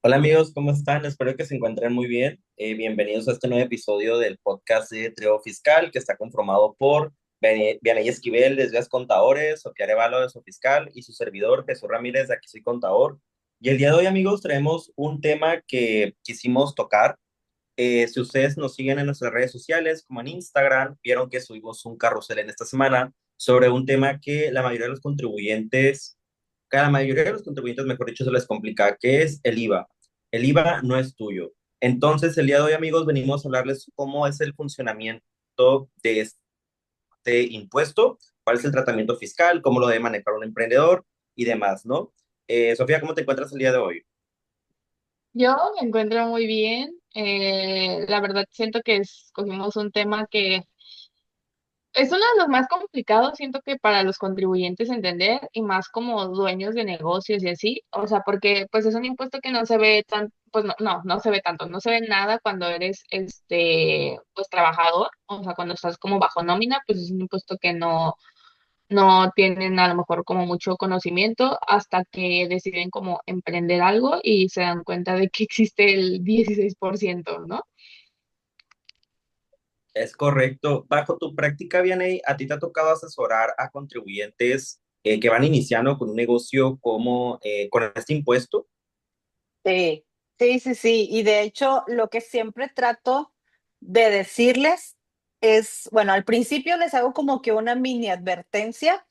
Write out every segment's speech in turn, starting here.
Hola amigos, ¿cómo están? Espero que se encuentren muy bien. Bienvenidos a este nuevo episodio del podcast de Trio Fiscal, que está conformado por Vianey Esquivel, de Vías Contadores, Sofía Arevalo de Sofiscal y su servidor Jesús Ramírez, de Aquí Soy Contador. Y el día de hoy, amigos, traemos un tema que quisimos tocar. Si ustedes nos siguen en nuestras redes sociales, como en Instagram, vieron que subimos un carrusel en esta semana sobre un tema que la mayoría de los contribuyentes, mejor dicho, se les complica, que es el IVA. El IVA no es tuyo. Entonces, el día de hoy, amigos, venimos a hablarles cómo es el funcionamiento de este impuesto, cuál es el tratamiento fiscal, cómo lo debe manejar un emprendedor y demás, ¿no? Sofía, ¿cómo te encuentras el día de hoy? Yo me encuentro muy bien. La verdad siento que escogimos un tema que es uno de los más complicados, siento que para los contribuyentes entender y más como dueños de negocios y así, o sea, porque pues es un impuesto que no se ve tan, pues no se ve tanto, no se ve nada cuando eres pues trabajador, o sea, cuando estás como bajo nómina, pues es un impuesto que no tienen a lo mejor como mucho conocimiento hasta que deciden como emprender algo y se dan cuenta de que existe el 16%, ¿no? Es correcto. Bajo tu práctica, Vianey, ¿a ti te ha tocado asesorar a contribuyentes que van iniciando con un negocio como con este impuesto? Sí, sí. Y de hecho, lo que siempre trato de decirles es, bueno, al principio les hago como que una mini advertencia,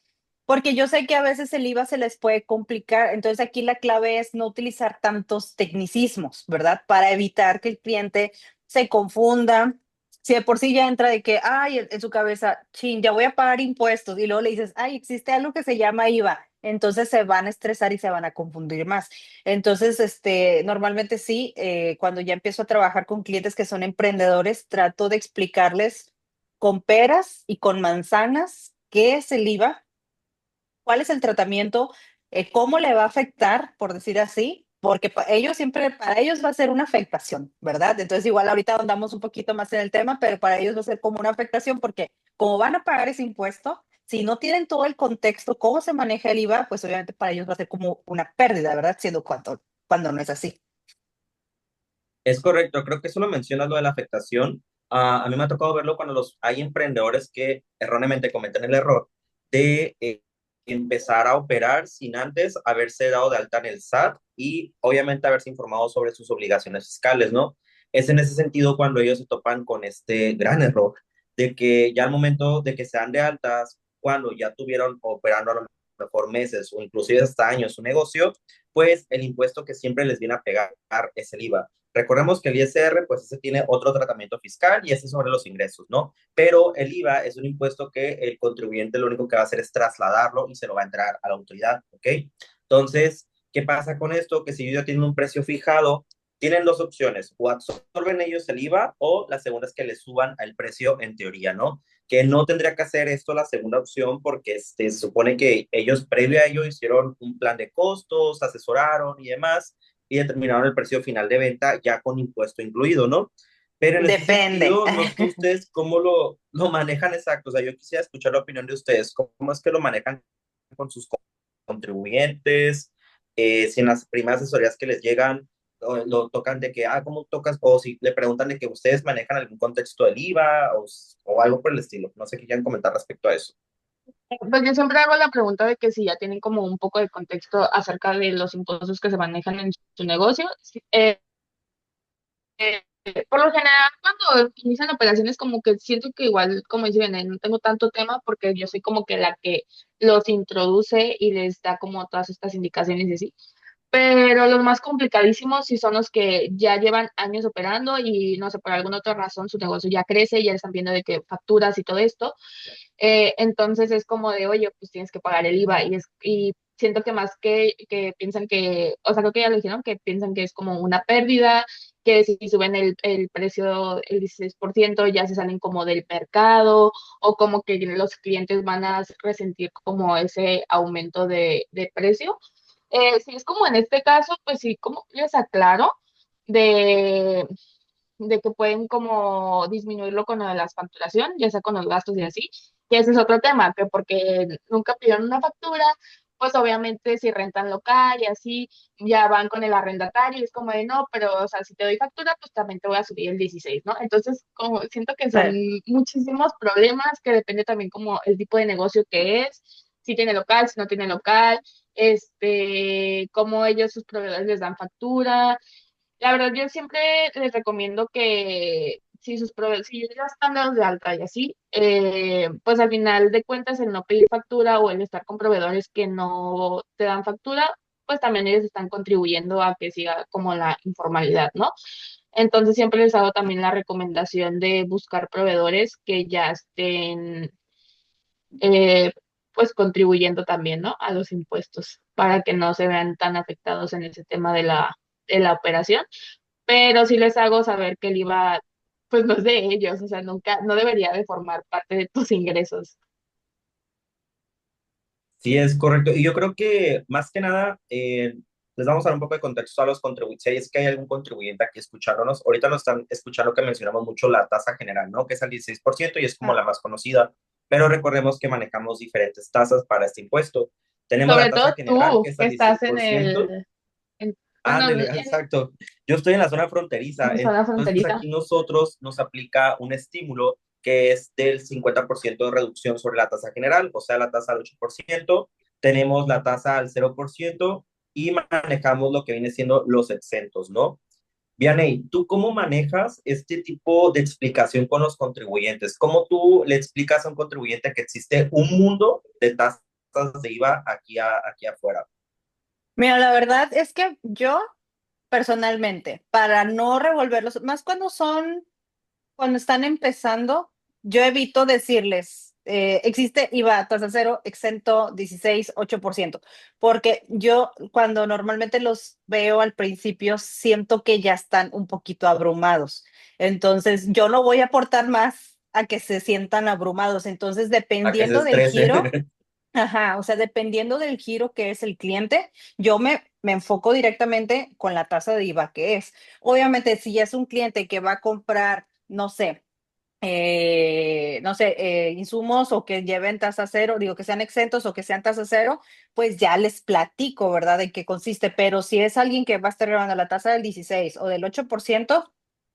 porque yo sé que a veces el IVA se les puede complicar. Entonces aquí la clave es no utilizar tantos tecnicismos, ¿verdad? Para evitar que el cliente se confunda. Si de por sí ya entra de que, ay, en su cabeza, chin, ya voy a pagar impuestos, y luego le dices, ay, existe algo que se llama IVA, entonces se van a estresar y se van a confundir más. Entonces, normalmente sí, cuando ya empiezo a trabajar con clientes que son emprendedores, trato de explicarles con peras y con manzanas qué es el IVA, cuál es el tratamiento, cómo le va a afectar, por decir así, porque ellos siempre, para ellos va a ser una afectación, ¿verdad? Entonces, igual ahorita andamos un poquito más en el tema, pero para ellos va a ser como una afectación porque como van a pagar ese impuesto, si no tienen todo el contexto, cómo se maneja el IVA, pues obviamente para ellos va a ser como una pérdida, ¿verdad? Siendo cuando no es así. Es correcto, creo que eso lo mencionas, lo de la afectación. A mí me ha tocado verlo cuando hay emprendedores que erróneamente cometen el error de empezar a operar sin antes haberse dado de alta en el SAT y obviamente haberse informado sobre sus obligaciones fiscales, ¿no? Es en ese sentido cuando ellos se topan con este gran error de que ya al momento de que se dan de altas, cuando ya tuvieron operando a lo mejor meses o inclusive hasta años su negocio, pues el impuesto que siempre les viene a pegar es el IVA. Recordemos que el ISR, pues ese tiene otro tratamiento fiscal y ese es sobre los ingresos, ¿no? Pero el IVA es un impuesto que el contribuyente lo único que va a hacer es trasladarlo y se lo va a entrar a la autoridad, ¿ok? Entonces, ¿qué pasa con esto? Que si ellos ya tienen un precio fijado, tienen dos opciones, o absorben ellos el IVA o la segunda es que le suban el precio en teoría, ¿no? Que no tendría que hacer esto la segunda opción porque se supone que ellos previo a ello hicieron un plan de costos, asesoraron y demás y determinaron el precio final de venta ya con impuesto incluido, ¿no? Pero en ese Depende. sentido, no sé ustedes cómo lo manejan exacto. O sea, yo quisiera escuchar la opinión de ustedes. ¿Cómo es que lo manejan con sus contribuyentes? Si en las primeras asesorías que les llegan lo tocan de que, ¿cómo tocas? O si le preguntan de que ustedes manejan algún contexto del IVA o algo por el estilo. No sé qué quieran comentar respecto a eso. Pues yo siempre hago la pregunta de que si ya tienen como un poco de contexto acerca de los impuestos que se manejan en su negocio. Sí, por lo general, cuando inician operaciones, como que siento que igual, como dice Bene, no tengo tanto tema porque yo soy como que la que los introduce y les da como todas estas indicaciones y así. Pero los más complicadísimos sí son los que ya llevan años operando y no sé, por alguna otra razón su negocio ya crece, ya están viendo de que facturas y todo esto. Entonces es como de, oye, pues tienes que pagar el IVA y siento que más que piensan que, o sea, creo que ya lo dijeron, que piensan que es como una pérdida, que si suben el precio el 16% ya se salen como del mercado o como que los clientes van a resentir como ese aumento de precio. Si es como en este caso, pues sí, como les aclaro de de que pueden como disminuirlo con lo de la facturación, ya sea con los gastos y así, que ese es otro tema, que porque nunca pidieron una factura pues obviamente si rentan local y así, ya van con el arrendatario y es como de no, pero o sea, si te doy factura, pues también te voy a subir el 16, ¿no? Entonces, como siento que son Sí. muchísimos problemas que depende también como el tipo de negocio que es, si tiene local, si no tiene local, cómo ellos, sus proveedores les dan factura. La verdad, yo siempre les recomiendo que si sus proveedores, si ya están dados de alta y así, pues al final de cuentas el no pedir factura o el estar con proveedores que no te dan factura, pues también ellos están contribuyendo a que siga como la informalidad, ¿no? Entonces siempre les hago también la recomendación de buscar proveedores que ya estén eh, pues contribuyendo también, ¿no? A los impuestos para que no se vean tan afectados en ese tema de la operación, pero sí les hago saber que el IVA, pues no es de ellos, o sea, nunca, no debería de formar parte de tus ingresos. Sí, es correcto. Y yo creo que más que nada, les vamos a dar un poco de contexto a los contribuyentes. Si es que hay algún contribuyente aquí escuchándonos, ahorita nos están escuchando que mencionamos mucho la tasa general, ¿no? Que es el 16% y es como Ah, la más conocida. Pero recordemos que manejamos diferentes tasas para este impuesto. Tenemos la Sobre tasa todo general, tú, que es que al estás 16%. bueno, Ándele, exacto. Yo estoy en la zona fronteriza, en zona entonces fronteriza. aquí nosotros nos aplica un estímulo que es del 50% de reducción sobre la tasa general, o sea, la tasa al 8%. Tenemos la tasa al 0% y manejamos lo que viene siendo los exentos, ¿no? Vianey, ¿tú cómo manejas este tipo de explicación con los contribuyentes? ¿Cómo tú le explicas a un contribuyente que existe un mundo de tasas de IVA aquí afuera? mira, la verdad es que yo personalmente, para no revolverlos, más cuando están empezando, yo evito decirles, existe IVA, tasa cero, exento 16, 8%, porque yo cuando normalmente los veo al principio, siento que ya están un poquito abrumados. Entonces, yo no voy a aportar más a que se sientan abrumados. Entonces, A que se dependiendo del estrese. giro, ajá, o sea, dependiendo del giro que es el cliente, yo me enfoco directamente con la tasa de IVA que es. Obviamente, si ya es un cliente que va a comprar, insumos o que lleven tasa cero, digo que sean exentos o que sean tasa cero, pues ya les platico, ¿verdad? De qué consiste. Pero si es alguien que va a estar llevando la tasa del 16 o del 8%,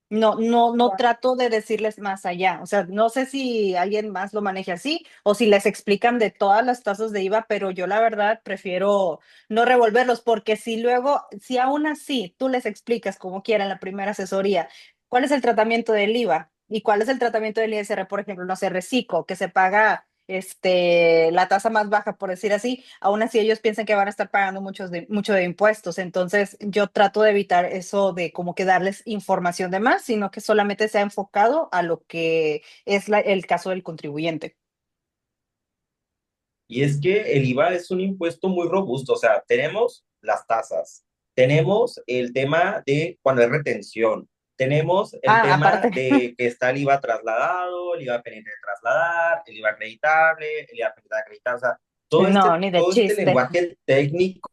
no trato de decirles más allá. O sea, no sé si alguien más lo maneja así o si les explican de todas las tasas de IVA, pero yo la verdad prefiero no revolverlos porque si luego, si aún así tú les explicas como quieran la primera asesoría, cuál es el tratamiento del IVA y cuál es el tratamiento del ISR, por ejemplo, no sé, reciclo, que se paga la tasa más baja, por decir así, aún así ellos piensan que van a estar pagando mucho de impuestos. Entonces, yo trato de evitar eso de como que darles información de más, sino que solamente sea enfocado a lo que es el caso del contribuyente. Y es que el IVA es un impuesto muy robusto, o sea, tenemos las tasas, tenemos el tema de cuando hay retención, tenemos el Ah, tema aparte, de que está el IVA trasladado, el IVA pendiente de trasladar, el IVA acreditable, el IVA pendiente de acreditar, o sea, no, ni de todo este chiste. lenguaje técnico,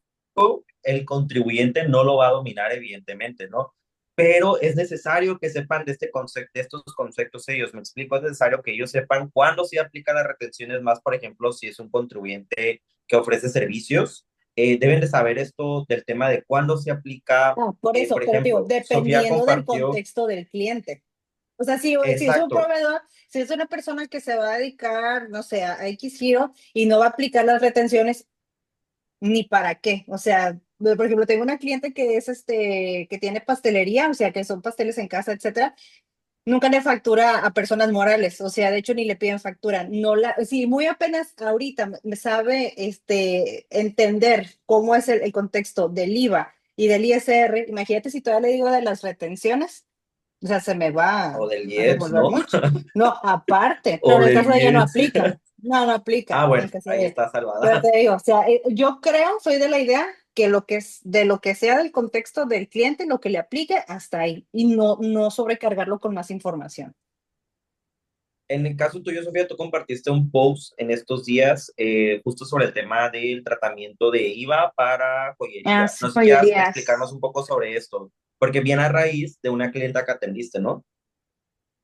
el contribuyente no lo va a dominar, evidentemente, ¿no? Pero es necesario que sepan de este concepto, de estos conceptos ellos. Me explico, es necesario que ellos sepan cuándo se aplican las retenciones más, por ejemplo, si es un contribuyente que ofrece servicios, deben de saber esto del tema de cuándo se aplica, Ah, por eso, por pero digo, ejemplo, Sofía dependiendo del compartió, contexto del cliente. O sea, si es un exacto, proveedor, si es una persona que se va a dedicar, no sé, a X giro y no va a aplicar las retenciones, ni para qué. O sea, por ejemplo, tengo una cliente que es que tiene pastelería, o sea, que son pasteles en casa, etcétera. Nunca le factura a personas morales, o sea, de hecho ni le piden factura. No sí, muy apenas ahorita me sabe entender cómo es el contexto del IVA y del ISR. Imagínate si todavía le digo de las retenciones, o sea, se me va o del a IEPS, revolver ¿no? mucho. No, aparte, pero O en el del caso de ella no IEPS. aplica. No aplica Ah, en bueno, el caso de ahí ella. está Pero salvada. te digo, o sea, yo creo, soy de la idea que lo que es de lo que sea del contexto del cliente, lo que le aplique hasta ahí y no sobrecargarlo con más información. En el caso tuyo, Sofía, tú compartiste un post en estos días justo sobre el tema del tratamiento de IVA para Ah, joyería. sí. No sé si quieras Joyerías. explicarnos un poco sobre esto, porque viene a raíz de una clienta que atendiste, ¿no?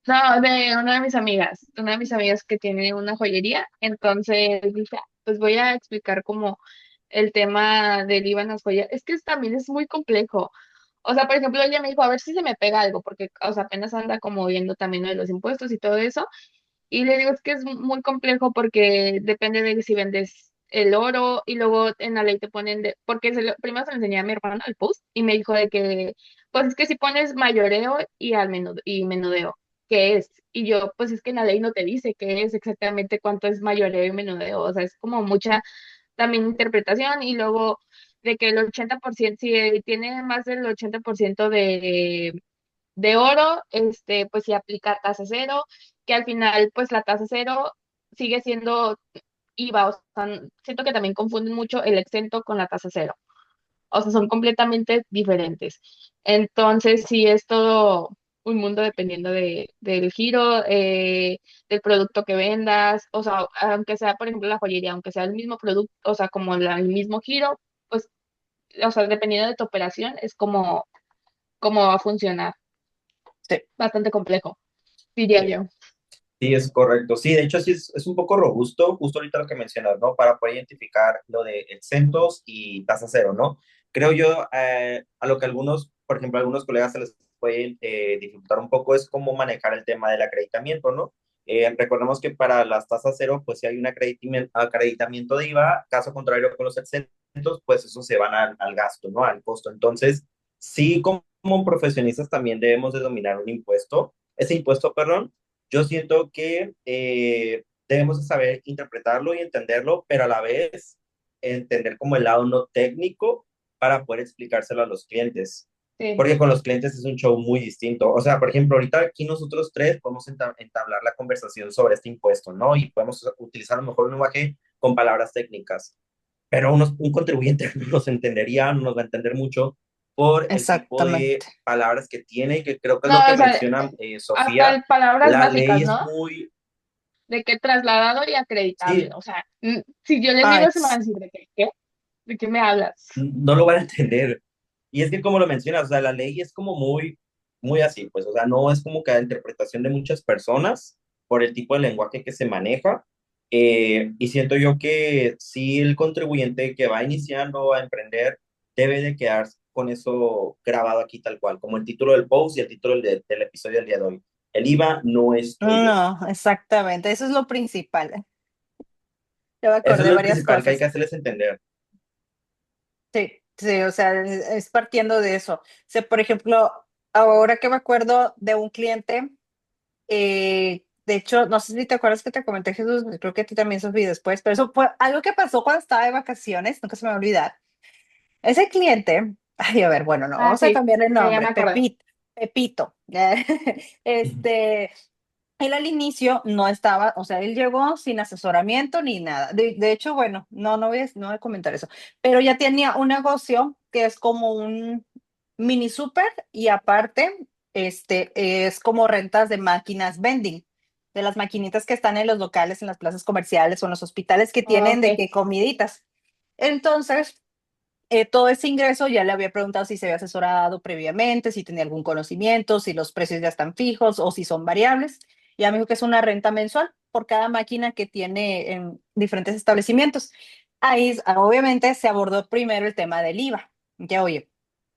No, de una de mis amigas que tiene una joyería, entonces dije, "Ah, pues voy a explicar como el tema del IVA en las joyas. Es que también es muy complejo. O sea, por ejemplo, ella me dijo, a ver si se me pega algo, porque, o sea, apenas anda como viendo también lo de los impuestos y todo eso. Y le digo, es que es muy complejo porque depende de si vendes el oro y luego en la ley te ponen de, porque primero se lo enseñé a mi hermano el post y me dijo de que, pues es que si pones mayoreo y y menudeo, ¿qué es? Y yo, pues es que en la ley no te dice qué es exactamente cuánto es mayoreo y menudeo, o sea, es como mucha también interpretación y luego de que el 80% si tiene más del 80% de oro, pues se aplica tasa cero, que al final, pues la tasa cero sigue siendo IVA, o sea, siento que también confunden mucho el exento con la tasa cero, o sea, son completamente diferentes. Entonces, sí es todo un mundo dependiendo del giro, del producto que vendas, o sea, aunque sea, por ejemplo, la joyería, aunque sea el mismo producto, o sea, como el mismo giro, pues, o sea, dependiendo de tu operación, es como va a funcionar. Sí. Bastante complejo, diría Sí. yo. Sí, es correcto. Sí, de hecho sí es un poco robusto, justo ahorita lo que mencionas, ¿no? Para poder identificar lo de exentos y tasa cero, ¿no? Creo yo, a lo que algunos, por ejemplo, algunos colegas se les puede dificultar un poco es cómo manejar el tema del acreditamiento, ¿no? Recordemos que para las tasas cero, pues si hay un acreditamiento de IVA, caso contrario con los exentos, pues eso se van al gasto, ¿no? Al costo. Entonces, sí, como profesionistas también debemos de dominar un impuesto, ese impuesto, perdón. Yo siento que debemos de saber interpretarlo y entenderlo, pero a la vez entender como el lado no técnico para poder explicárselo a los clientes. Sí. Porque con los clientes es un show muy distinto. O sea, por ejemplo, ahorita aquí nosotros tres podemos entablar la conversación sobre este impuesto, ¿no? Y podemos utilizar a lo mejor un lenguaje con palabras técnicas, pero un contribuyente no nos entendería, no nos va a entender mucho por el tipo de Exactamente. palabras que tiene, que creo que es No, lo que o sea, menciona hasta Sofía. palabras La ley básicas, es ¿no? muy, De que trasladado y acreditable. sí, O sea, si yo les digo Ah, eso, me van a decir, ¿de qué? ¿Qué? ¿De qué me hablas? no lo van a entender. Y es que como lo mencionas, o sea, la ley es como muy así, pues, o sea, no es como que la interpretación de muchas personas por el tipo de lenguaje que se maneja. Y siento yo que si el contribuyente que va iniciando a emprender debe de quedar con eso grabado aquí tal cual, como el título del post y el título del episodio del día de hoy. El IVA no es tuyo. no, exactamente. Eso es lo principal. Ya me Eso es acordé lo varias principal que hay que cosas. hacerles entender. Sí, sí, o sea, es partiendo de eso. O sea, por ejemplo, ahora que me acuerdo de un cliente, de hecho, no sé si te acuerdas que te comenté, Jesús, creo que a ti también, Sofía, después, pero eso fue algo que pasó cuando estaba de vacaciones, nunca se me va a olvidar. Ese cliente, ay, a ver, bueno, no, Ah, vamos a sí, cambiarle el ya me nombre, acordé. Pepito. Este, él al inicio no estaba, o sea, él llegó sin asesoramiento ni nada. De hecho, bueno, no voy a comentar eso, pero ya tenía un negocio que es como un mini súper y aparte, es como rentas de máquinas vending, de las maquinitas que están en los locales, en las plazas comerciales o en los hospitales que Ah, tienen ok. de que comiditas. Entonces, todo ese ingreso ya le había preguntado si se había asesorado previamente, si tenía algún conocimiento, si los precios ya están fijos o si son variables. Ya me dijo que es una renta mensual por cada máquina que tiene en diferentes establecimientos. Ahí, obviamente, se abordó primero el tema del IVA. Ya, oye,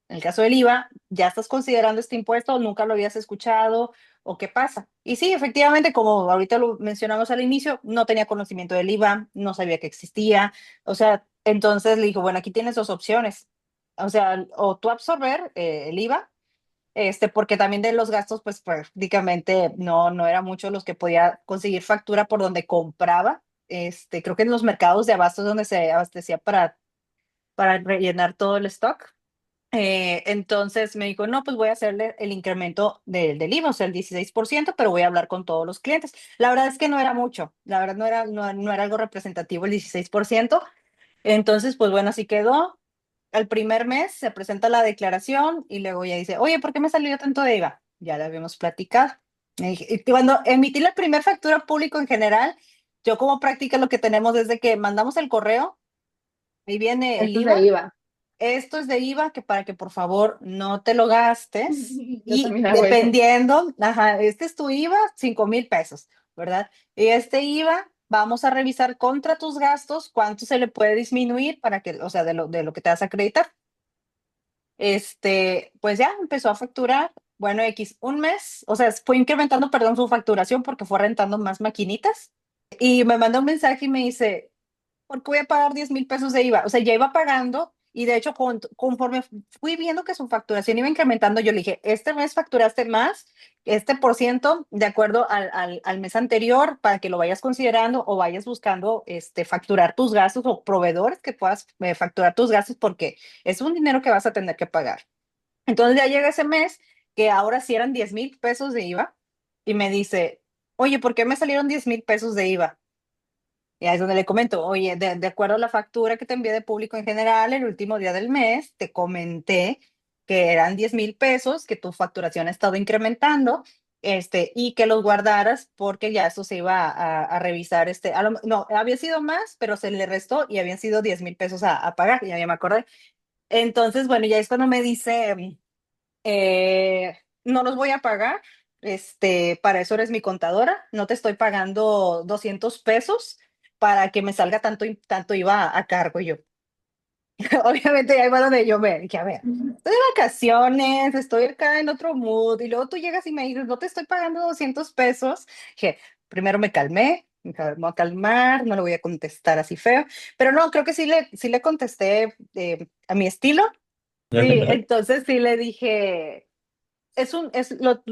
en el caso del IVA, ¿ya estás considerando este impuesto? ¿Nunca lo habías escuchado? ¿O qué pasa? Y sí, efectivamente, como ahorita lo mencionamos al inicio, no tenía conocimiento del IVA, no sabía que existía. O sea, entonces le dijo, bueno, aquí tienes dos opciones. O sea, o tú absorber el IVA, porque también de los gastos, pues prácticamente no era mucho los que podía conseguir factura por donde compraba. Creo que en los mercados de abastos donde se abastecía para rellenar todo el stock. Entonces me dijo, no, pues voy a hacerle el incremento del IVA, o sea, el 16%, pero voy a hablar con todos los clientes. La verdad es que no era mucho, la verdad no era algo representativo el 16%. Entonces, pues bueno, así quedó. Al primer mes se presenta la declaración y luego ya dice, oye, ¿por qué me salió tanto de IVA? Ya lo habíamos platicado. Y cuando emití la primera factura público en general, yo como práctica lo que tenemos es de que mandamos el correo, ahí viene el Esto es de IVA, IVA. esto es de IVA, que para que por favor no te lo gastes. Yo Y también hago eso. dependiendo, ajá, este es tu IVA, 5,000 pesos, ¿verdad? Y este IVA vamos a revisar contra tus gastos cuánto se le puede disminuir para que, o sea, de lo que te vas a acreditar. Pues ya empezó a facturar, bueno, un mes, o sea, fue incrementando, perdón, su facturación porque fue rentando más maquinitas y me manda un mensaje y me dice, ¿por qué voy a pagar 10,000 pesos de IVA? O sea, ya iba pagando y de hecho conforme fui viendo que su facturación iba incrementando, yo le dije, este mes facturaste más, este por ciento, de acuerdo al mes anterior, para que lo vayas considerando o vayas buscando facturar tus gastos o proveedores que puedas facturar tus gastos porque es un dinero que vas a tener que pagar. Entonces ya llega ese mes que ahora sí eran 10,000 pesos de IVA y me dice, oye, ¿por qué me salieron 10,000 pesos de IVA? Y ahí es donde le comento, oye, de acuerdo a la factura que te envié de público en general, el último día del mes, te comenté que eran 10,000 pesos, que tu facturación ha estado incrementando, y que los guardaras porque ya eso se iba a revisar, no, había sido más, pero se le restó y habían sido 10,000 pesos a pagar, ya me acordé. Entonces, bueno, ya es cuando me dice, no los voy a pagar, para eso eres mi contadora, no te estoy pagando 200 pesos para que me salga tanto IVA a cargo yo. Obviamente ahí va donde yo me dije, a ver, estoy de vacaciones, estoy acá en otro mood, y luego tú llegas y me dices, no te estoy pagando 200 pesos. Dije, primero me voy a calmar, no le voy a contestar así feo, pero no, creo que sí le contesté a mi estilo. Sí, entonces sí le dije,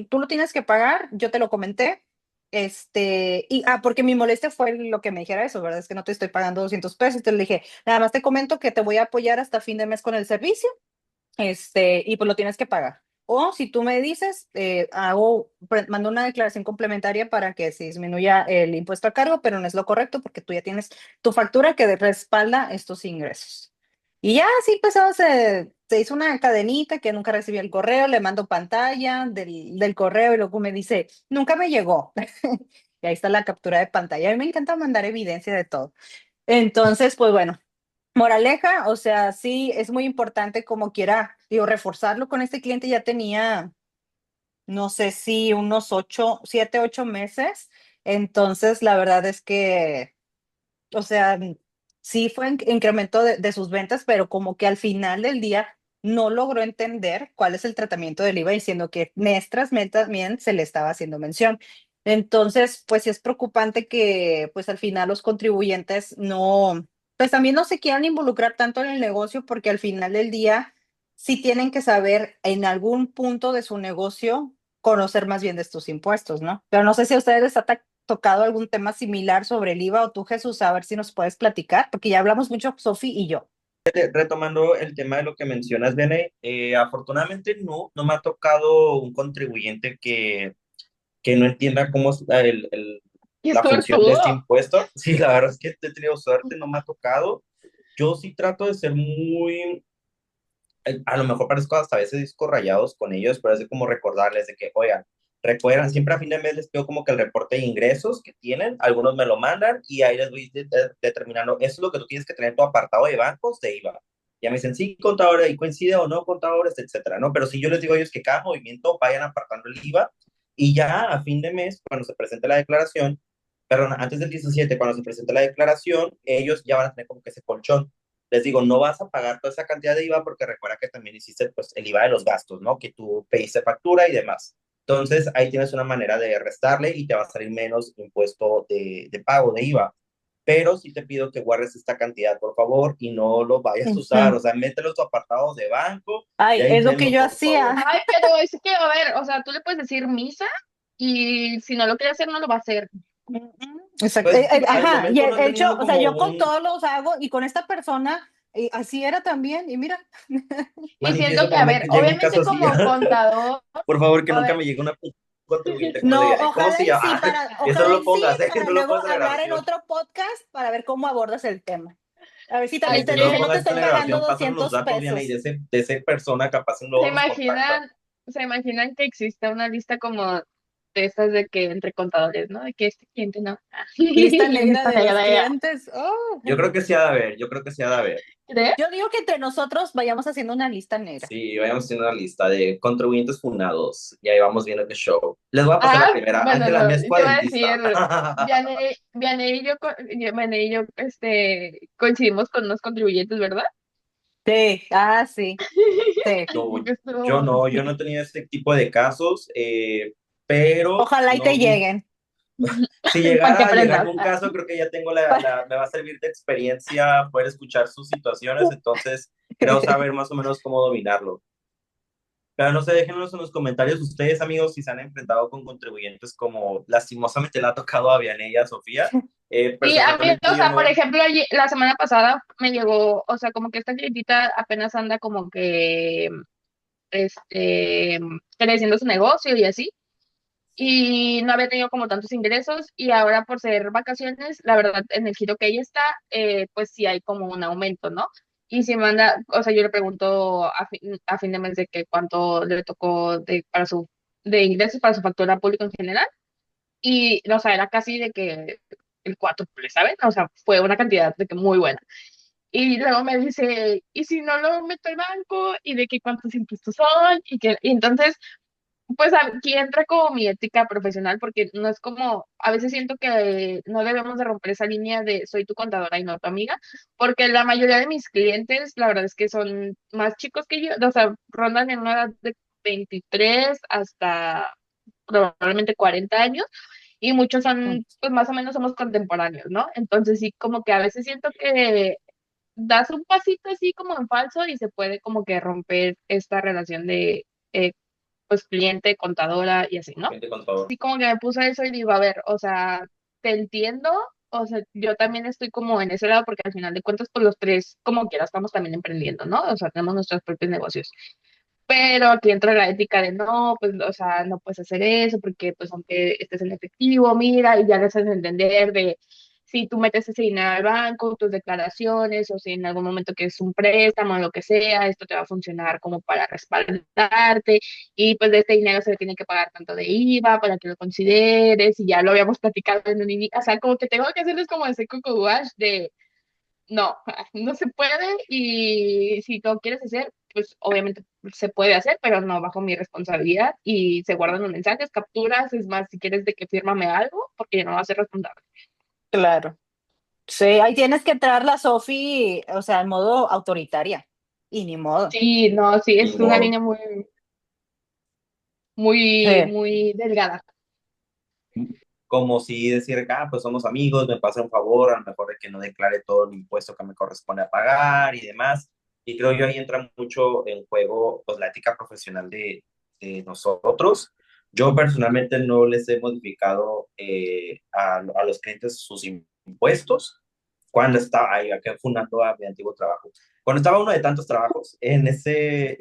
tú lo tienes que pagar, yo te lo comenté, porque mi molestia fue lo que me dijera eso, ¿verdad? Es que no te estoy pagando 200 pesos, te le dije, nada más te comento que te voy a apoyar hasta fin de mes con el servicio, y pues lo tienes que pagar. O si tú me dices, mando una declaración complementaria para que se disminuya el impuesto a cargo, pero no es lo correcto porque tú ya tienes tu factura que respalda estos ingresos. Y ya así empezó, se hizo una cadenita que nunca recibí el correo, le mando pantalla del correo y luego me dice, nunca me llegó. Y ahí está la captura de pantalla. A mí me encanta mandar evidencia de todo. Entonces, pues bueno, moraleja, o sea, sí, es muy importante como quiera, digo, reforzarlo con este cliente. Ya tenía, no sé si unos 7, 8 meses. Entonces, la verdad es que, o sea, sí fue incremento de sus ventas, pero como que al final del día no logró entender cuál es el tratamiento del IVA, diciendo que mes tras mes también se le estaba haciendo mención. Entonces, pues sí es preocupante que pues al final los contribuyentes no, pues también no se quieran involucrar tanto en el negocio porque al final del día sí tienen que saber en algún punto de su negocio conocer más bien de estos impuestos, ¿no? Pero no sé si a ustedes les ha tocado algún tema similar sobre el IVA o tú, Jesús, a ver si nos puedes platicar, porque ya hablamos mucho, Sofi y yo. Retomando el tema de lo que mencionas, Bene, afortunadamente no me ha tocado un contribuyente que no entienda cómo es Y la función de este suertudo. impuesto. Sí, la verdad es que he tenido suerte, no me ha tocado. Yo sí trato de ser muy, a lo mejor parezco hasta a veces discos rayados con ellos, pero es de como recordarles de que, oigan, recuerdan, siempre a fin de mes les pido como que el reporte de ingresos que tienen, algunos me lo mandan y ahí les voy determinando, eso es lo que tú tienes que tener en tu apartado de bancos de IVA. Ya me dicen, sí, contador, y coincide o no, contadores, etcétera, ¿no? Pero si yo les digo a ellos que cada movimiento vayan apartando el IVA y ya a fin de mes, cuando se presente la declaración, perdón, antes del 17, cuando se presente la declaración, ellos ya van a tener como que ese colchón. Les digo, no vas a pagar toda esa cantidad de IVA porque recuerda que también hiciste pues, el IVA de los gastos, ¿no? Que tú pediste factura y demás. Entonces, ahí tienes una manera de restarle y te va a salir menos impuesto de pago de IVA. Pero sí te pido que guardes esta cantidad, por favor, y no lo vayas a usar. Ujú. O sea, mételo en tus apartados de banco y Ay, ahí es lo que tenlo, yo por favor. hacía. Ay, pero es que, a ver, o sea, tú le puedes decir misa y si no lo quiere hacer, no lo va a hacer. Ujú. Exacto. Pues Ajá, al y momento no he de hecho, tenido o sea, como yo con un todos los hago y con esta persona así era también, y mira. Y siento manifiesto que, que a no me ver, llegue un caso obviamente así. como contador, Por favor, que a nunca ver, me llegue una contribuyente como No, de, ¿cómo ojalá se y llama? sí, Eso no ojalá lo y sí, pongas, para no lo luego pongas en la hablar en grabación. otro podcast para ver cómo abordas el tema. A ver si también es te No lo dice, que no te pongas esto estoy en la pagando grabación, pasan los 200 datos bien ahí pesos. de esa persona, capaz se luego nos contacta. imaginan, se imaginan que existe una lista como de estas de que entre contadores, ¿no? De que este cliente no. Lista Y negra lista de los negra. clientes. Oh. Yo creo que sí ha de haber, yo creo que sí ha de haber. ¿Crees? Yo digo que entre nosotros vayamos haciendo una lista negra. Sí, vayamos haciendo una lista de contribuyentes fundados y ahí vamos viendo qué show. Les voy a pasar la Ah, primera. bueno, Ángela, no, mi es te iba a decir, cuadrintista. Vianey y yo, coincidimos con unos contribuyentes, ¿verdad? Sí, sí, sí. No, Estuvo, yo no he tenido este tipo de casos, pero Ojalá y te no, lleguen. si para que llegara a aprendas. llegarme un caso, creo que ya tengo me va a servir de experiencia poder escuchar sus situaciones, entonces creo saber más o menos cómo dominarlo. Pero no sé, déjenos en los comentarios ustedes, amigos, si se han enfrentado con contribuyentes como lastimosamente le ha tocado a Vianey y a Sofía. Sí, a mí, Personalmente o yo sea, por no. ejemplo, la semana pasada me llegó, o sea, como que esta clientita apenas anda como que, creciendo su negocio y así, y no había tenido como tantos ingresos, y ahora por ser vacaciones, la verdad, en el giro que ella está, pues sí hay como un aumento, ¿no? Y si manda, o sea, yo le pregunto a fin de mes de que cuánto le tocó de ingresos para su factura pública en general, y, o sea, era casi de que el cuádruple, ¿saben? O sea, fue una cantidad de que muy buena. Y luego me dice, ¿y si no lo meto al banco? ¿Y de qué cuántos impuestos son? Y entonces, pues aquí entra como mi ética profesional, porque no es como, a veces siento que no debemos de romper esa línea de soy tu contadora y no tu amiga, porque la mayoría de mis clientes, la verdad es que son más chicos que yo, o sea, rondan en una edad de 23 hasta probablemente 40 años, y muchos son, pues más o menos somos contemporáneos, ¿no? Entonces sí, como que a veces siento que das un pasito así como en falso y se puede como que romper esta relación de, pues cliente, contadora y así, ¿no? Gente contador. Así como que me puse eso y digo, a ver, o sea, te entiendo, o sea, yo también estoy como en ese lado porque al final de cuentas, pues los tres, como quiera, estamos también emprendiendo, ¿no? O sea, tenemos nuestros propios negocios. Pero aquí entra la ética de no, pues, o sea, no puedes hacer eso porque, pues, aunque estés en efectivo, mira, y ya les haces entender de si tú metes ese dinero al banco, tus declaraciones, o si en algún momento que es un préstamo o lo que sea, esto te va a funcionar como para respaldarte, y pues de este dinero se le tiene que pagar tanto de IVA para que lo consideres, y ya lo habíamos platicado en un inicio, o sea, como que tengo que hacerles como ese coco wash de no, no se puede, y si tú quieres hacer, pues obviamente se puede hacer, pero no bajo mi responsabilidad, y se guardan los mensajes, capturas, es más, si quieres de que fírmame algo, porque yo no voy a ser responsable. Claro. Sí, ahí tienes que entrar la Sofi, o sea, en modo autoritaria. Y ni modo. Sí, no, sí, Ni es una modo. línea muy, muy, Sí. muy delgada. Como si decir, pues somos amigos, me pasa un favor, a lo mejor de que no declare todo el impuesto que me corresponde a pagar y demás. Y creo yo ahí entra mucho en juego pues la ética profesional de nosotros. Yo personalmente no les he modificado a los clientes sus impuestos cuando estaba ahí, acá fundando a mi antiguo trabajo. Cuando estaba uno de tantos trabajos, en ese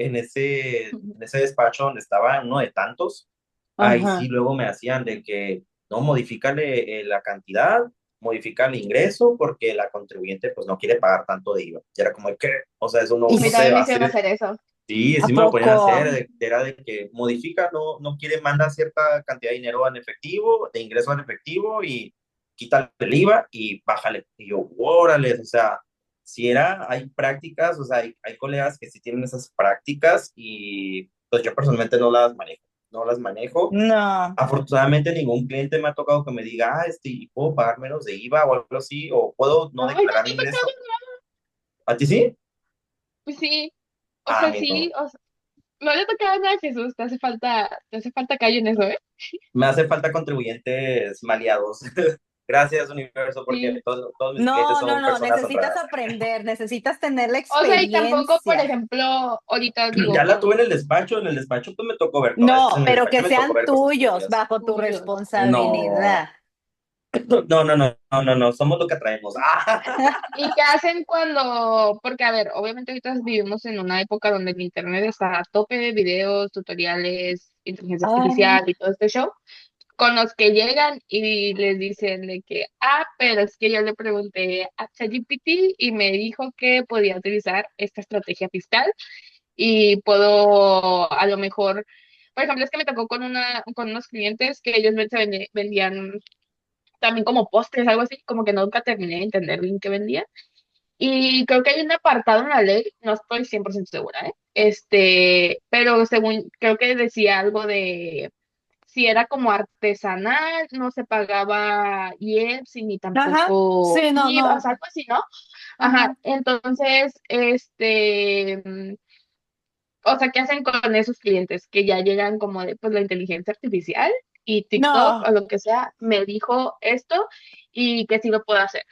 despacho donde estaba uno de tantos, ahí sí Ajá. luego me hacían de que no, modifícale la cantidad, modifica el ingreso, porque la contribuyente pues no quiere pagar tanto de IVA. Y era como, ¿qué? O sea, eso ¿Y A no mí se también va me a hicieron hacer. hacer eso. Sí, a sí me lo ponían a hacer, poco? era de que modifica, no quiere, manda cierta cantidad de dinero en efectivo, de ingreso en efectivo, y quita el IVA y bájale. Y yo, órale, o sea, si hay prácticas, o sea, hay colegas que sí tienen esas prácticas y pues yo personalmente no las manejo. No. Afortunadamente ningún cliente me ha tocado que me diga, ¿y puedo pagar menos de IVA o algo así? ¿O puedo no Ay, no declarar te mi ha tocado. ingreso? ¿A ti sí? Pues sí, o A sea, mí sí, no. o sea, no le tocaba nada a Jesús, te hace falta callo en eso, ¿eh? Me hace falta contribuyentes maleados. Gracias, universo, porque Sí. todos mis clientes No, no, son no. personas Necesitas honradas. aprender, necesitas tener la O sea, y tampoco, por experiencia. ejemplo, ahorita digo, Ya la tuve en el despacho pues me tocó ver todo eso, No, en el pero despacho que me tocó sean ver cosas tuyos, turbias. bajo tu tuyos. No, responsabilidad. no, somos lo que traemos. ¿Y qué hacen cuando, porque a ver, obviamente ahorita vivimos en una época donde el internet está a tope de videos, tutoriales, inteligencia Ay, artificial y todo este show, con los que llegan y les dicen de que, pero es que yo le pregunté a ChatGPT y me dijo que podía utilizar esta estrategia fiscal y puedo a lo mejor, por ejemplo, es que me tocó con unos clientes que ellos vendían también como postres, algo así, como que nunca terminé de entender bien qué vendían. Y creo que hay un apartado en la ley, no estoy 100% segura, ¿eh? Pero según, creo que decía algo de si era como artesanal, no se pagaba IEPS ni Ajá, tampoco sí, no, IVA, o no. sea, algo así, ¿no? Ajá, Ajá. entonces, o sea, ¿qué hacen con esos clientes que ya llegan como de, pues, la inteligencia artificial y TikTok o No. lo que sea, me dijo esto y que sí lo puedo hacer?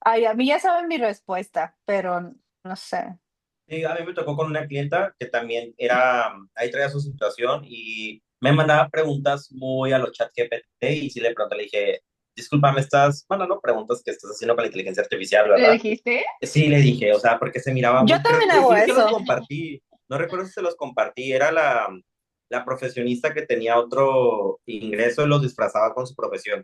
Ay, a mí ya saben mi respuesta, pero no sé. Y a mí me tocó con una clienta que también era, ahí traía su situación y me mandaba preguntas muy a los chat GPT y si le pregunté, le dije, disculpa, me estás mandando preguntas que estás haciendo con la inteligencia artificial, ¿Le ¿verdad? dijiste? Sí, le dije, o sea, porque se miraba Yo muy, también hago creo que los eso. compartí, no recuerdo si se los compartí, era la profesionista que tenía otro ingreso y los disfrazaba con su profesión.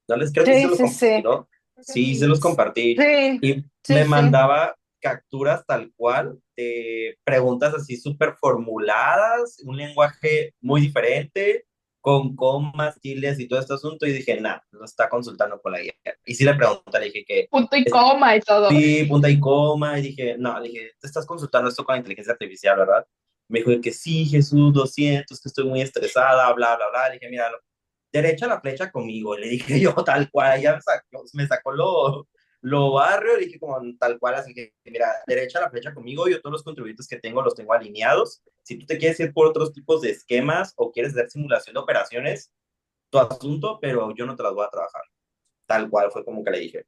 No les creo que sí Sí, se los sí, compartí, sí. ¿no? Creo que Sí, se sí. los compartí. Sí, Y sí, me sí. mandaba capturas tal cual de preguntas así súper formuladas, un lenguaje muy diferente, con comas, tildes y todo este asunto. Y dije, nah, lo está consultando con la IA. Y sí le pregunté, le dije que Punto y coma y todo. sí, punta y coma. Y dije, no, le dije, te estás consultando esto con la inteligencia artificial, ¿verdad? Me dijo que sí, Jesús, lo siento, es que estoy muy estresada, bla, bla, bla. Le dije, mira, derecha la flecha conmigo, le dije yo tal cual, ella me sacó lo barrio, le dije como tal cual, así que mira, derecha la flecha conmigo, yo todos los contribuyentes que tengo los tengo alineados, si tú te quieres ir por otros tipos de esquemas o quieres hacer simulación de operaciones, tu asunto, pero yo no te las voy a trabajar, tal cual fue como que le dije.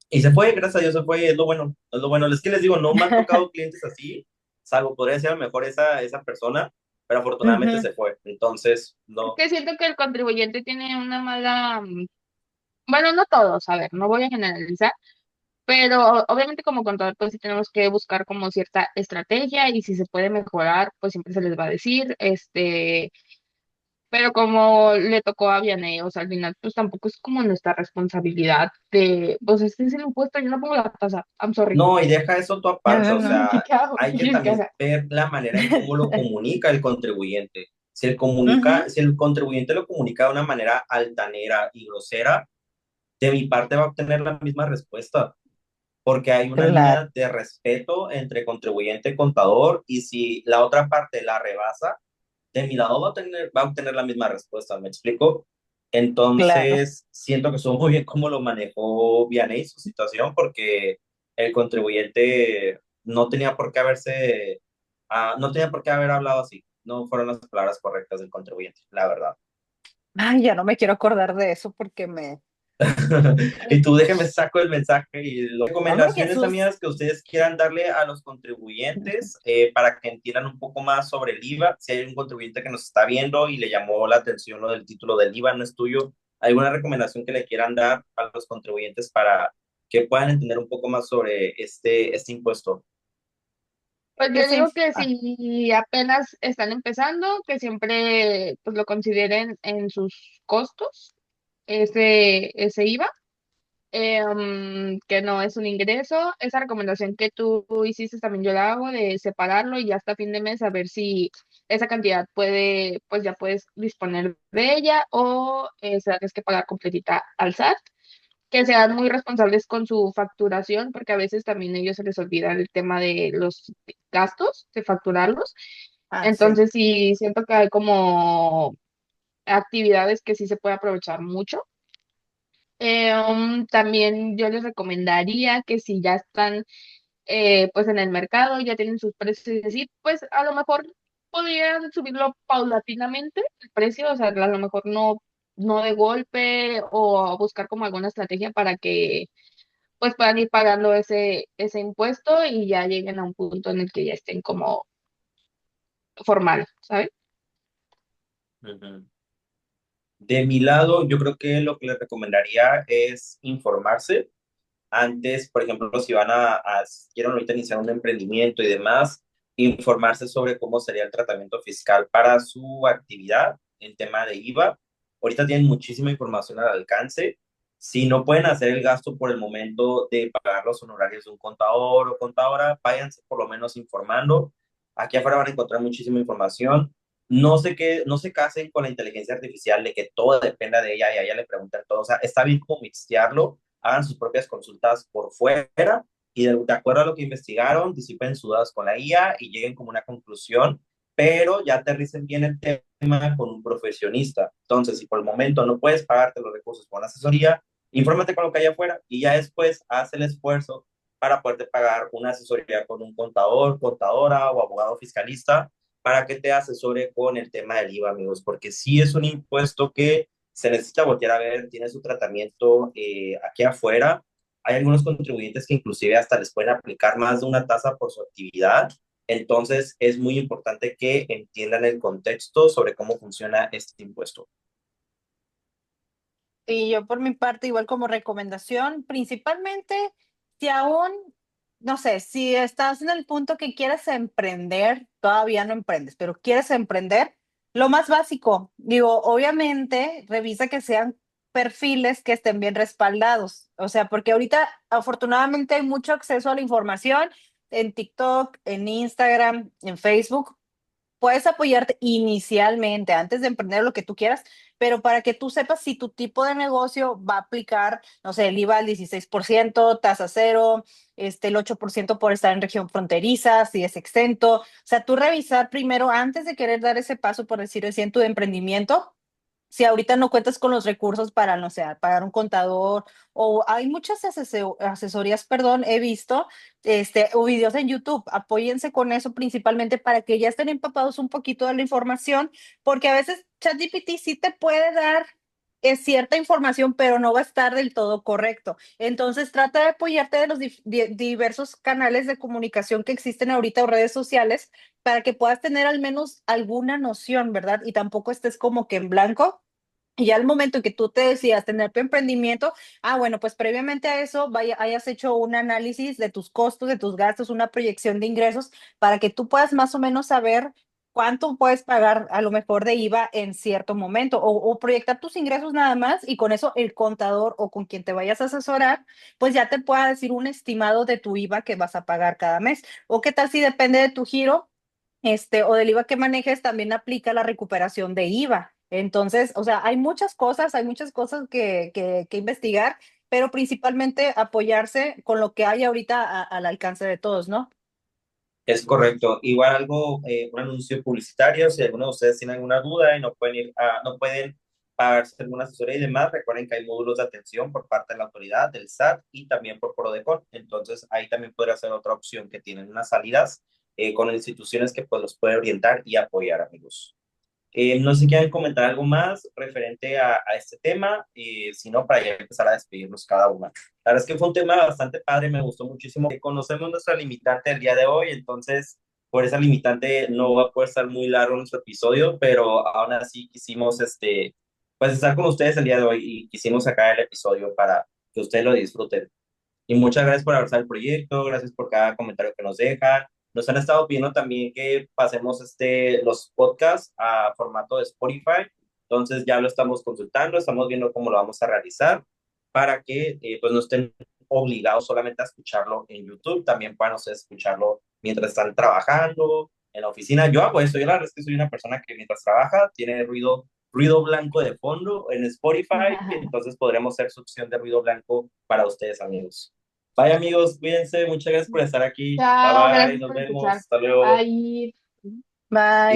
Y se fue, gracias a Dios se fue, es lo bueno, es lo bueno. Es que les digo, no me han tocado clientes así, salvo podría ser a lo mejor esa persona, pero afortunadamente Ujú. se fue. Entonces, Es no. que siento que el contribuyente tiene una mala, bueno, no todos, a ver, no voy a generalizar, pero obviamente como contador pues sí tenemos que buscar como cierta estrategia y si se puede mejorar pues siempre se les va a decir, pero como le tocó a Vianey, o sea, al final pues tampoco es como nuestra responsabilidad de, pues este es el impuesto, yo no pongo la tasa, I'm sorry. No, y deja eso tu No, aparte, no, o no. ¿Y sea, qué hago? hay que ¿Y qué también hago? ver la manera en cómo lo comunica el contribuyente. Ujú. Si el contribuyente lo comunica de una manera altanera y grosera, de mi parte va a obtener la misma respuesta, porque hay una Claro. línea de respeto entre contribuyente y contador, y si la otra parte la rebasa, de mi lado va a obtener la misma respuesta, ¿me explico? Claro. Entonces, siento que estuvo muy bien cómo lo manejó Vianey su situación, porque el contribuyente no tenía por qué no tenía por qué haber hablado así. No fueron las palabras correctas del contribuyente, la verdad. Ay, ya no me quiero acordar de eso porque me... Y tú déjeme saco el mensaje y las Hombre, recomendaciones, Jesús. amigas, que ustedes quieran darle a los contribuyentes para que entiendan un poco más sobre el IVA. Si hay un contribuyente que nos está viendo y le llamó la atención lo del título del IVA, no es tuyo, ¿alguna recomendación que le quieran dar a los contribuyentes para que puedan entender un poco más sobre este impuesto? Pues Que yo se digo inf- que ah, si apenas están empezando, que siempre pues lo consideren en sus costos, ese IVA, que no es un ingreso. Esa recomendación que tú hiciste también yo la hago de separarlo y ya hasta fin de mes a ver si esa cantidad puede, pues ya puedes disponer de ella o se la tienes que pagar completita al SAT, que sean muy responsables con su facturación, porque a veces también a ellos se les olvida el tema de los gastos, de facturarlos. sí. Entonces sí, siento que hay como actividades que sí se puede aprovechar mucho. También yo les recomendaría que si ya están pues en el mercado, ya tienen sus precios y así, pues a lo mejor podrían subirlo paulatinamente el precio, o sea, a lo mejor no de golpe o buscar como alguna estrategia para que pues puedan ir pagando ese impuesto y ya lleguen a un punto en el que ya estén como formal, ¿sabes? Ujú. De mi lado, yo creo que lo que les recomendaría es informarse antes, por ejemplo, si van quieren ahorita iniciar un emprendimiento y demás, informarse sobre cómo sería el tratamiento fiscal para su actividad en tema de IVA. Ahorita tienen muchísima información al alcance. Si no pueden hacer el gasto por el momento de pagar los honorarios de un contador o contadora, váyanse por lo menos informando. Aquí afuera van a encontrar muchísima información. No se casen con la inteligencia artificial de que todo dependa de ella y a ella le preguntan todo. O sea, está bien como mixtearlo. hagan sus propias consultas por fuera y de acuerdo a lo que investigaron, disipen sus dudas con la IA y lleguen como una conclusión, pero ya aterricen bien el tema con un profesionista. Entonces, si por el momento no puedes pagarte los recursos con la asesoría, infórmate con lo que hay afuera y ya después haz el esfuerzo para poderte pagar una asesoría con un contador, contadora o abogado fiscalista para que te asesore con el tema del IVA, amigos, porque sí es un impuesto que se necesita voltear a ver, tiene su tratamiento aquí afuera. Hay algunos contribuyentes que inclusive hasta les pueden aplicar más de una tasa por su actividad. Entonces es muy importante que entiendan el contexto sobre cómo funciona este impuesto. Y yo por mi parte, igual como recomendación, principalmente si aún, no sé, si estás en el punto que quieres emprender, todavía no emprendes, pero quieres emprender, lo más básico, digo, obviamente revisa que sean perfiles que estén bien respaldados, o sea, porque ahorita afortunadamente hay mucho acceso a la información en TikTok, en Instagram, en Facebook. Puedes apoyarte inicialmente antes de emprender lo que tú quieras, pero para que tú sepas si tu tipo de negocio va a aplicar, no sé, el IVA al 16%, tasa cero, el 8% por estar en región fronteriza, si es exento. O sea, tú revisar primero antes de querer dar ese paso, por decirlo así, en tu emprendimiento, si ahorita no cuentas con los recursos para, no sé, pagar un contador, o hay muchas asesorías, perdón, he visto, o videos en YouTube, apóyense con eso principalmente para que ya estén empapados un poquito de la información, porque a veces ChatGPT sí te puede dar cierta información, pero no va a estar del todo correcto. Entonces, trata de apoyarte de los diversos canales de comunicación que existen ahorita o redes sociales para que puedas tener al menos alguna noción, ¿verdad? Y tampoco estés como que en blanco y ya al momento en que tú te decidas tener tu emprendimiento, bueno, pues previamente a eso hayas hecho un análisis de tus costos, de tus gastos, una proyección de ingresos, para que tú puedas más o menos saber cuánto puedes pagar a lo mejor de IVA en cierto momento, o proyectar tus ingresos nada más y con eso el contador o con quien te vayas a asesorar, pues ya te pueda decir un estimado de tu IVA que vas a pagar cada mes. O qué tal si depende de tu giro o del IVA que manejes, también aplica la recuperación de IVA. Entonces, o sea, hay muchas cosas que investigar, pero principalmente apoyarse con lo que hay ahorita al alcance de todos, ¿no? Es correcto. Igual algo, un anuncio publicitario, si alguno de ustedes tiene alguna duda y no pueden no pueden pagarse alguna asesoría y demás, recuerden que hay módulos de atención por parte de la autoridad, del SAT y también por Prodecon. Entonces, ahí también podría ser otra opción que tienen unas salidas con instituciones que pues los pueden orientar y apoyar, amigos. No sé si quieren comentar algo más referente a este tema, si no, para ya empezar a despedirnos cada una. La verdad es que fue un tema bastante padre, me gustó muchísimo. Conocemos nuestra limitante el día de hoy, entonces por esa limitante no va a poder estar muy largo nuestro episodio, pero aún así quisimos pues estar con ustedes el día de hoy y quisimos sacar el episodio para que ustedes lo disfruten. Y muchas gracias por abrazar el proyecto, gracias por cada comentario que nos dejan. Nos han estado pidiendo también que pasemos los podcasts a formato de Spotify. Entonces ya lo estamos consultando, estamos viendo cómo lo vamos a realizar para que pues no estén obligados solamente a escucharlo en YouTube, también puedan ustedes escucharlo mientras están trabajando en la oficina. Yo hago eso, yo la verdad es que soy una persona que mientras trabaja tiene ruido blanco de fondo en Spotify, entonces podremos ser su opción de ruido blanco para ustedes, amigos. Bye, amigos, cuídense, muchas gracias por estar aquí. Bye, Chao, bye, gracias nos por vemos, escuchar. hasta luego. Bye. Bye.